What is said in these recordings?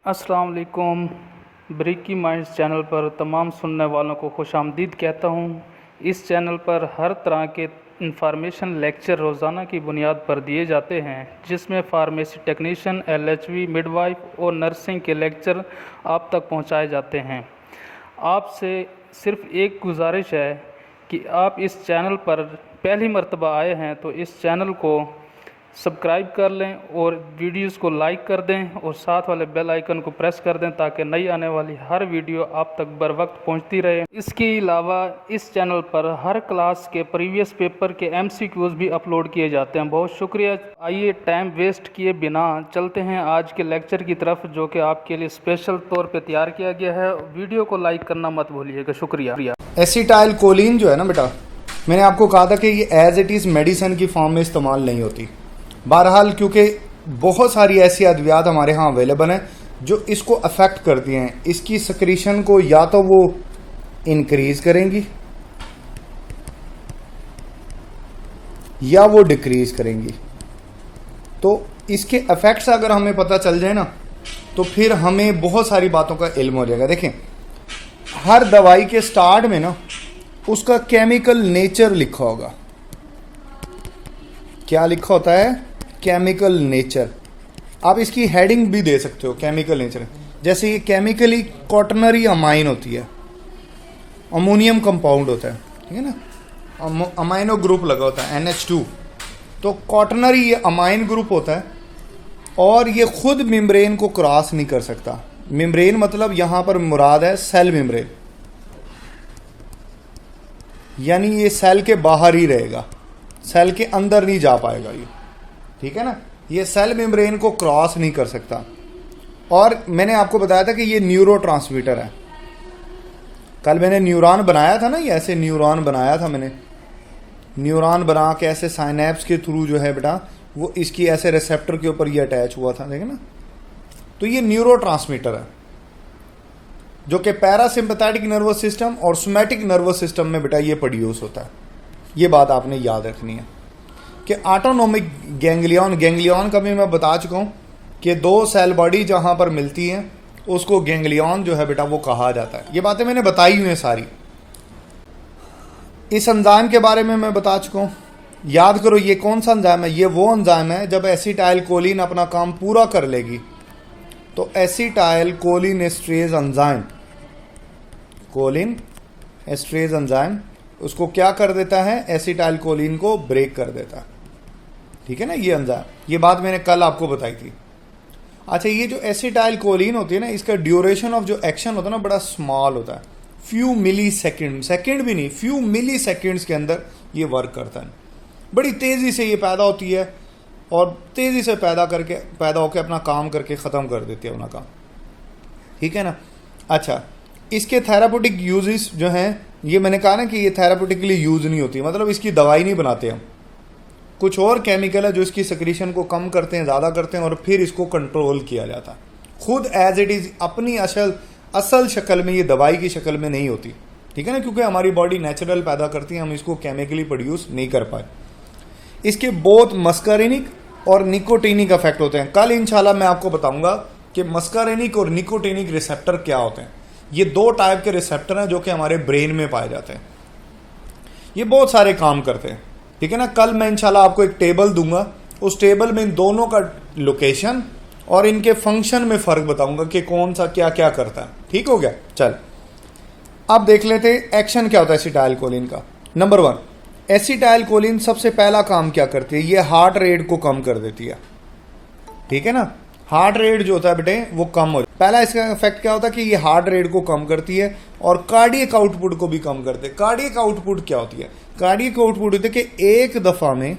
अस्सलाम वालेकुम। ब्रेकी minds channel पर तमाम सुनने वालों को खुशामदीद कहता हूँ। इस चैनल पर हर तरह के इंफॉर्मेशन लेक्चर रोज़ाना की बुनियाद पर दिए जाते हैं, जिसमें फार्मेसी टेक्नीशियन, एलएचवी, मिडवाइफ और नर्सिंग के लेक्चर आप तक पहुँचाए जाते हैं। आपसे सिर्फ़ एक गुजारिश है कि आप इस चैनल पर पहली मर्तबा आए हैं तो इस चैनल को सब्सक्राइब कर लें और वीडियोस को लाइक कर दें और साथ वाले बेल आइकन को प्रेस कर दें ताकि नई आने वाली हर वीडियो आप तक बर वक्त पहुँचती रहे। इसके अलावा इस चैनल पर हर क्लास के प्रीवियस पेपर के MCQs भी अपलोड किए जाते हैं। बहुत शुक्रिया। आइए टाइम वेस्ट किए बिना चलते हैं आज के लेक्चर की तरफ, जो कि आपके लिए स्पेशल तौर पर तैयार किया गया है। वीडियो को लाइक करना मत भूलिएगा। शुक्रिया। एसिटाइल कोलिन जो है ना बेटा, मैंने आपको कहा था कि ये एज इट इज़ मेडिसिन की फॉर्म में इस्तेमाल नहीं होती। बहरहाल क्योंकि बहुत सारी ऐसी अद्वियात हमारे यहाँ अवेलेबल हैं जो इसको अफेक्ट करती हैं, इसकी सक्रीशन को या तो वो इंक्रीज करेंगी या वो डिक्रीज करेंगी। तो इसके इफेक्ट्स अगर हमें पता चल जाए ना तो फिर हमें बहुत सारी बातों का इल्म हो जाएगा। देखें, हर दवाई के स्टार्ट में ना उसका केमिकल नेचर लिखा होगा। क्या लिखा होता है? Chemical nature. आप इसकी हेडिंग भी दे सकते हो, केमिकल नेचर। जैसे ये केमिकली क्वाटरनरी अमाइन होती है, अमोनियम कंपाउंड होता है, ठीक है ना, अमाइनो ग्रुप लगा होता है NH2। तो क्वाटरनरी ये अमाइन ग्रुप होता है और ये खुद मेम्ब्रेन को क्रॉस नहीं कर सकता। मेम्ब्रेन मतलब यहाँ पर मुराद है सेल मेम्ब्रेन, यानी ये सेल के बाहर ही रहेगा, सेल के अंदर नहीं जा पाएगा ये, ठीक है ना। ये सेल मेम्ब्रेन को क्रॉस नहीं कर सकता। और मैंने आपको बताया था कि ये न्यूरोट्रांसमीटर है। कल मैंने न्यूरॉन बनाया था ना, ये ऐसे न्यूरॉन बनाया था मैंने, न्यूरॉन बना के ऐसे साइनेप्स के थ्रू जो है बेटा वो इसकी ऐसे रिसेप्टर के ऊपर ये अटैच हुआ था, देखे ना। तो ये न्यूरोट्रांसमीटर है जो कि पैरासिम्पैथेटिक नर्वस सिस्टम और सोमैटिक नर्वस सिस्टम में बेटा ये प्रोड्यूस होता है। ये बात आपने याद रखनी है कि ऑटोनोमिक गैंग्लियन का भी मैं बता चुका हूँ कि दो सेल बॉडी जहाँ पर मिलती हैं उसको गैंग्लियन जो है बेटा वो कहा जाता है। ये बातें मैंने बताई हुई हैं सारी। इस एंजाइम के बारे में मैं बता चुका हूँ। याद करो ये कौन सा एंजाइम है? ये वो एंजाइम है जब एसिटाइल कोलिन अपना काम पूरा कर लेगी तो acetyl choline esterase enzyme, choline esterase enzyme उसको क्या कर देता है? एसिटाइल कोलिन को ब्रेक कर देता है, ठीक है ना, ये एंजाइम। ये बात मैंने कल आपको बताई थी। अच्छा, ये जो एसिटाइल कोलिन होती है ना, इसका ड्यूरेशन ऑफ जो एक्शन होता है ना बड़ा स्मॉल होता है, फ्यू मिली सेकेंड, सेकेंड भी नहीं, फ्यू मिली सेकेंड्स के अंदर ये वर्क करता है। बड़ी तेज़ी से ये पैदा होती है और तेज़ी से पैदा होकर अपना काम करके ख़त्म कर देती है अपना काम, ठीक है ना। अच्छा, इसके थेरापेटिक यूजेस जो हैं, ये मैंने कहा ना कि ये थेरापेटिकली यूज़ नहीं होती, मतलब इसकी दवाई नहीं बनाते हम। कुछ और केमिकल है जो इसकी सक्रीशन को कम करते हैं, ज़्यादा करते हैं और फिर इसको कंट्रोल किया जाता है। खुद एज इट इज़ अपनी असल शक्ल में ये दवाई की शक्ल में नहीं होती, ठीक है ना, क्योंकि हमारी बॉडी नेचुरल पैदा करती है, हम इसको केमिकली प्रोड्यूस नहीं कर पाए। इसके बहुत मस्कारेनिक और निकोटिनिक इफेक्ट होते हैं। कल इंशाल्लाह मैं आपको बताऊंगा कि मस्कारेनिक और निकोटिनिक रिसेप्टर क्या होते हैं। ये दो टाइप के रिसेप्टर हैं जो कि हमारे ब्रेन में पाए जाते हैं। ये बहुत सारे काम करते हैं, ठीक है ना। कल मैं इंशाल्लाह आपको एक टेबल दूंगा, उस टेबल में इन दोनों का लोकेशन और इनके फंक्शन में फ़र्क बताऊंगा कि कौन सा क्या क्या करता है, ठीक हो गया। चल अब देख लेते एक्शन क्या होता है एसिटाइल कोलिन का। नंबर 1, एसिटाइल कोलिन सबसे पहला काम क्या करती है? ये हार्ट रेट को कम कर देती है, ठीक है ना। हार्ट रेट जो होता है बेटे वो कम हो, पहला इसका इफेक्ट क्या होता है कि ये हार्ट रेट को कम करती है और कार्डियक आउटपुट को भी कम करते हैं। कार्डियक आउटपुट क्या होती है? कार्डियक आउटपुट होती है कि एक दफा में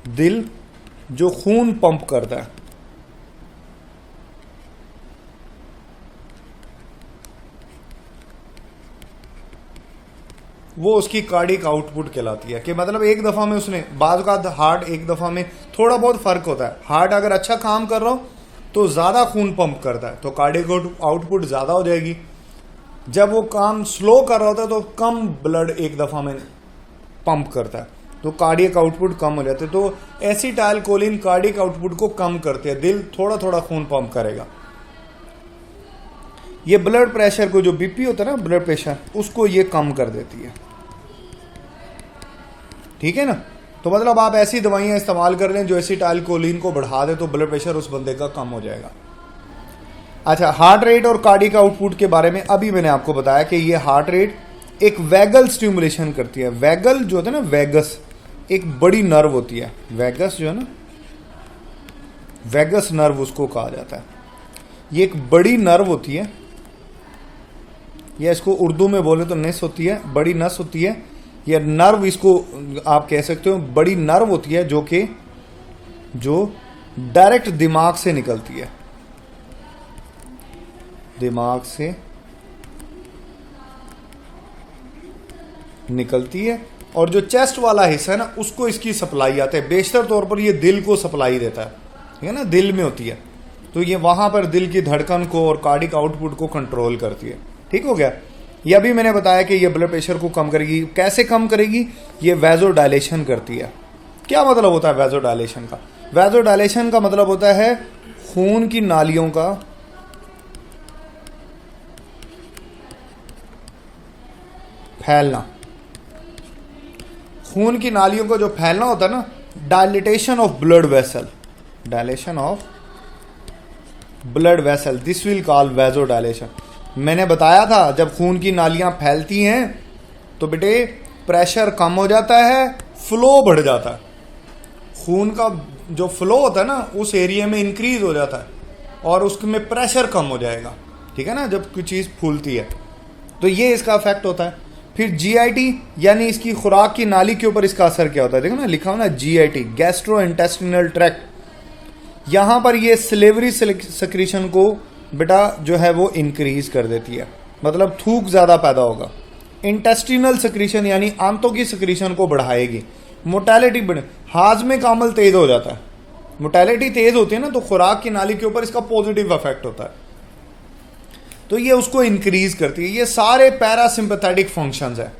दिल जो खून पंप करता है वो उसकी कार्डियक आउटपुट कहलाती है। कि मतलब एक दफ़ा में उसने, बाज़ का हार्ट एक दफ़ा में थोड़ा बहुत फ़र्क होता है। हार्ट अगर अच्छा काम कर रहा हो तो ज़्यादा खून पंप करता है तो कार्डियक आउटपुट ज़्यादा हो जाएगी। जब वो काम स्लो कर रहा होता है तो कम ब्लड एक दफ़ा में पंप करता है। तो कार्डियक आउटपुट कम हो जाते हैं। तो एसिटाइल कोलिन कार्डियक आउटपुट को कम करते हैं, दिल थोड़ा थोड़ा खून पंप करेगा। ये ब्लड प्रेशर को, जो बीपी होता है ना ब्लड प्रेशर, उसको ये कम कर देती है। ठीक है ना। तो मतलब आप ऐसी दवाइयाँ इस्तेमाल कर लें जो एसिटाइल कोलिन को बढ़ा दे, तो ब्लड प्रेशर उस बंदे का कम हो जाएगा। अच्छा, हार्ट रेट और कार्डियक आउटपुट के बारे में अभी मैंने आपको बताया कि ये हार्ट रेट एक वैगल स्टिमुलेशन करती है। वैगल जो होता है ना, वैगस एक बड़ी नर्व होती है। वैगस जो है ना, वैगस नर्व उसको कहा जाता है। ये एक बड़ी नर्व होती है, या इसको उर्दू में बोले तो नस होती है, बड़ी नस होती है, या नर्व इसको आप कह सकते हो। बड़ी नर्व होती है जो डायरेक्ट दिमाग से निकलती है, दिमाग से निकलती है। और जो चेस्ट वाला हिस्सा है ना, उसको इसकी सप्लाई आती है। बेशतर तौर पर ये दिल को सप्लाई देता है, ठीक है ना, दिल में होती है। तो ये वहां पर दिल की धड़कन को और कार्डियक आउटपुट को कंट्रोल करती है। ठीक हो गया। ये अभी मैंने बताया कि ये ब्लड प्रेशर को कम करेगी। कैसे कम करेगी? ये वैसोडायलेशन करती है। क्या मतलब होता है वैसोडायलेशन का? वैसोडायलेशन का मतलब होता है खून की नालियों का फैलना। खून की नालियों का जो फैलना होता है ना, dilatation of blood vessel, dilation of blood vessel, this will call वैसोडायलेशन। मैंने बताया था जब खून की नालियां फैलती हैं तो बेटे प्रेशर कम हो जाता है, फ्लो बढ़ जाता है। खून का जो फ्लो होता है ना, उस एरिया में इंक्रीज हो जाता है और उसमें प्रेशर कम हो जाएगा। ठीक है ना, जब कोई चीज़ फूलती है तो ये इसका इफेक्ट होता है। फिर जीआईटी यानी इसकी खुराक की नाली के ऊपर इसका असर क्या होता है? देखो ना, लिखा हो ना जीआईटी, गैस्ट्रो इंटेस्टिनल ट्रैक्ट। यहाँ पर ये सिलेवरी सिक्रीशन को बेटा जो है वो इंक्रीज कर देती है, मतलब थूक ज़्यादा पैदा होगा। इंटेस्टिनल सिक्रीशन यानी आंतों की सिक्रीशन को बढ़ाएगी। मोटेलिटी बढ़े, हाजमे का अमल तेज हो जाता है। मोटेलिटी तेज होती है ना, तो खुराक की नाली के ऊपर इसका पॉजिटिव इफेक्ट होता है, तो ये उसको इंक्रीज करती है। ये सारे पैरासिम्पैथेटिक फंक्शंस है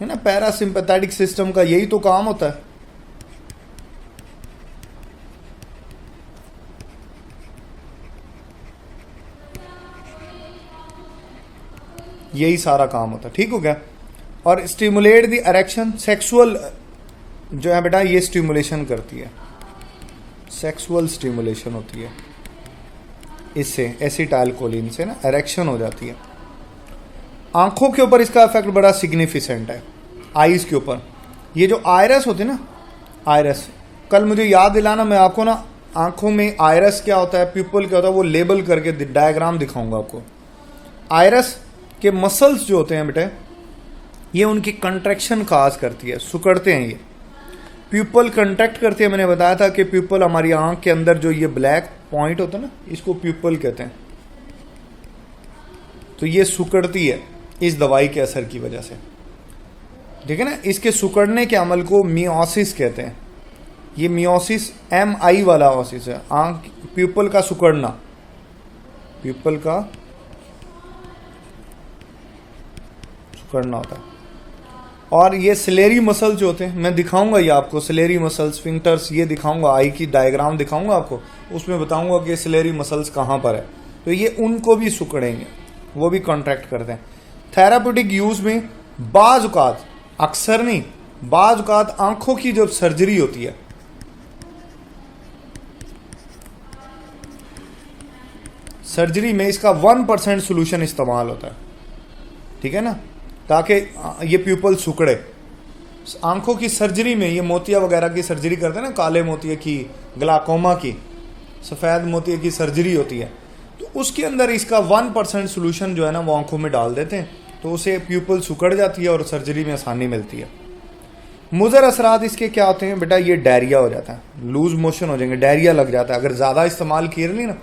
ना। पैरासिम्पैथेटिक सिस्टम का यही तो काम होता है। यही सारा काम होता है। ठीक हो गया। और स्टिमुलेट द इरेक्शन, सेक्सुअल जो है बेटा ये स्टिमुलेशन करती है, सेक्सुअल स्टिमुलेशन होती है इससे, एसिटाइल कोलिन से ना इरेक्शन हो जाती है। आंखों के ऊपर इसका इफेक्ट बड़ा सिग्निफिकेंट है, आईज के ऊपर। ये जो आयरस होती है ना, आयरस, कल मुझे याद दिलाना, मैं आपको ना आंखों में आयरस क्या होता है, प्यूपल क्या होता है, वो लेबल करके डायग्राम दिखाऊंगा आपको। आयरस के मसल्स जो होते हैं बेटे, ये उनकी कंट्रैक्शन काज करती है, सुकड़ते हैं ये। प्यूपल कंट्रैक्ट करती है। मैंने बताया था कि प्यूपल हमारी आंख के अंदर जो ये ब्लैक पॉइंट होता है ना, इसको प्यूपल कहते हैं। तो ये सुकड़ती है इस दवाई के असर की वजह से, ठीक है ना। इसके सुकड़ने के अमल को मियोसिस कहते हैं। ये मियोसिस MI वाला ओसिस है, आंख प्यूपल का सुकड़ना, प्यूपल का सुकड़ना होता है। और ये सिलेरी मसल्स जो होते हैं, मैं दिखाऊंगा ये आपको, सिलेरी मसल्स, स्फिंक्टर्स, ये दिखाऊंगा, आई की डायग्राम दिखाऊंगा आपको, उसमें बताऊंगा कि सिलेरी मसल्स कहाँ पर है। तो ये उनको भी सुकड़ेंगे, वो भी कॉन्ट्रैक्ट करते हैं। थेराप्यूटिक यूज में बाज़ औक़ात, अक्सर नहीं, बाज़ औक़ात आंखों की जब सर्जरी होती है, सर्जरी में इसका 1% सोल्यूशन इस्तेमाल होता है, ठीक है ना, ताकि ये प्यूपल सुकड़े। आंखों की सर्जरी में, ये मोतिया वगैरह की सर्जरी करते हैं ना, काले मोतिया की, ग्लाकोमा की, सफ़ेद मोतिया की सर्जरी होती है, तो उसके अंदर इसका 1% सोल्यूशन जो है ना वो आंखों में डाल देते हैं, तो उसे प्यूपल सुकड़ जाती है और सर्जरी में आसानी मिलती है। मुज़र असरात इसके क्या होते हैं बेटा? ये डायरिया हो जाता है, लूज मोशन हो जाएंगे, डायरिया लग जाता है अगर ज़्यादा इस्तेमाल किए नहीं ना,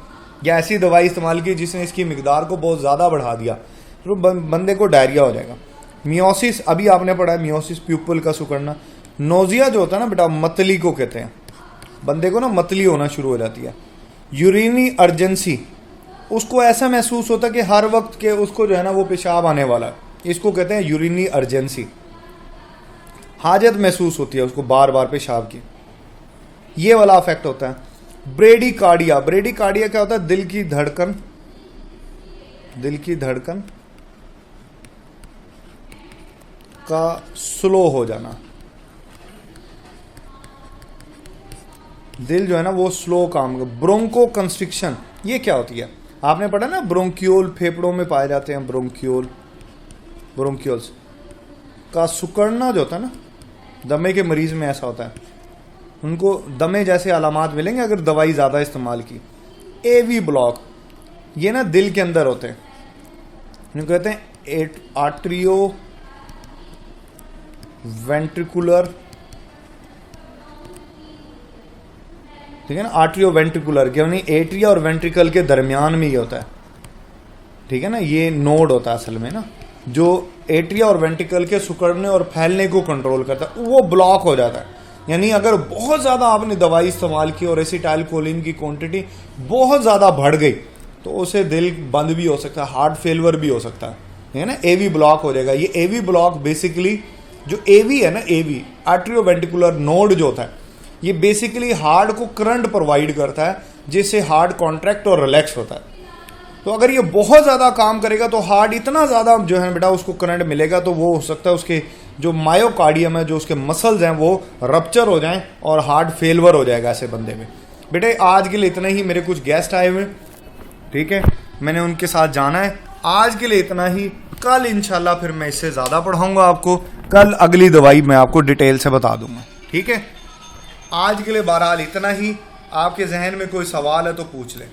या ऐसी दवाई इस्तेमाल की जिसने इसकी मिकदार को बहुत ज़्यादा बढ़ा दिया, तो बंदे को डायरिया हो जाएगा। मियोसिस अभी आपने पढ़ा है, मियोसिस प्यूपल का सुकड़ना। नोजिया जो होता है ना बेटा, मतली को कहते हैं, बंदे को ना मतली होना शुरू हो जाती है। यूरिनी अर्जेंसी, उसको ऐसा महसूस होता है कि हर वक्त के उसको जो है ना वो पेशाब आने वाला है, इसको कहते हैं यूरिनी अर्जेंसी। हाजत महसूस होती है उसको बार बार पेशाब की, ये वाला अफेक्ट होता है। ब्रेडिकार्डिया, ब्रेडिकार्डिया क्या होता है? दिल की धड़कन, दिल की धड़कन का स्लो हो जाना, दिल जो है ना वो स्लो काम कर। ब्रोंको कंस्ट्रिक्शन, ये क्या होती है? आपने पढ़ा ना, ब्रोंक्यूल फेफड़ों में पाए जाते हैं, ब्रोंक्यूल, ब्रोंक्यूल्स का सिकुड़ना जो होता है ना, दमे के मरीज में ऐसा होता है, उनको दमे जैसे अलामात मिलेंगे अगर दवाई ज़्यादा इस्तेमाल की। एवी ब्लॉक, ये ना दिल के अंदर होते हैं, इनको कहते हैं आर्ट्रियो वेंट्रिकुलर, ठीक है ना, आर्ट्रियो वेंट्रिकुलर, यानी एट्रिया और वेंट्रिकल के दरमियान में ये होता है, ठीक है ना, ये नोड होता है असल में ना, जो एट्रिया और वेंट्रिकल के सिकुड़ने और फैलने को कंट्रोल करता है, वो ब्लॉक हो जाता है। यानी अगर बहुत ज़्यादा आपने दवाई इस्तेमाल की और एसिटाइलकोलिन की क्वांटिटी बहुत ज़्यादा बढ़ गई तो उसे दिल बंद भी हो सकता है, हार्ट फेलियर भी हो सकता है ना, एवी ब्लॉक हो जाएगा। ये एवी ब्लॉक बेसिकली, जो एवी है ना, एवी आर्ट्रियो वेंट्रिकुलर नोड जो होता है, ये बेसिकली हार्ट को करंट प्रोवाइड करता है जिससे हार्ट कॉन्ट्रैक्ट और रिलैक्स होता है। तो अगर ये बहुत ज़्यादा काम करेगा तो हार्ट इतना ज़्यादा जो है बेटा उसको करंट मिलेगा तो वो हो सकता है उसके जो मायोकार्डियम है, जो उसके मसल्स हैं, वो रप्चर हो जाएं और हार्ट फेलियर हो जाएगा ऐसे बंदे में। बेटे आज के लिए इतना ही, मेरे कुछ गेस्ट आए हुए, ठीक है, मैंने उनके साथ जाना है। आज के लिए इतना ही, कल इंशाल्लाह फिर मैं इससे ज़्यादा पढ़ाऊँगा आपको, कल अगली दवाई मैं आपको डिटेल से बता दूँगा, ठीक है। आज के लिए बहरहाल इतना ही। आपके जहन में कोई सवाल है तो पूछ लें।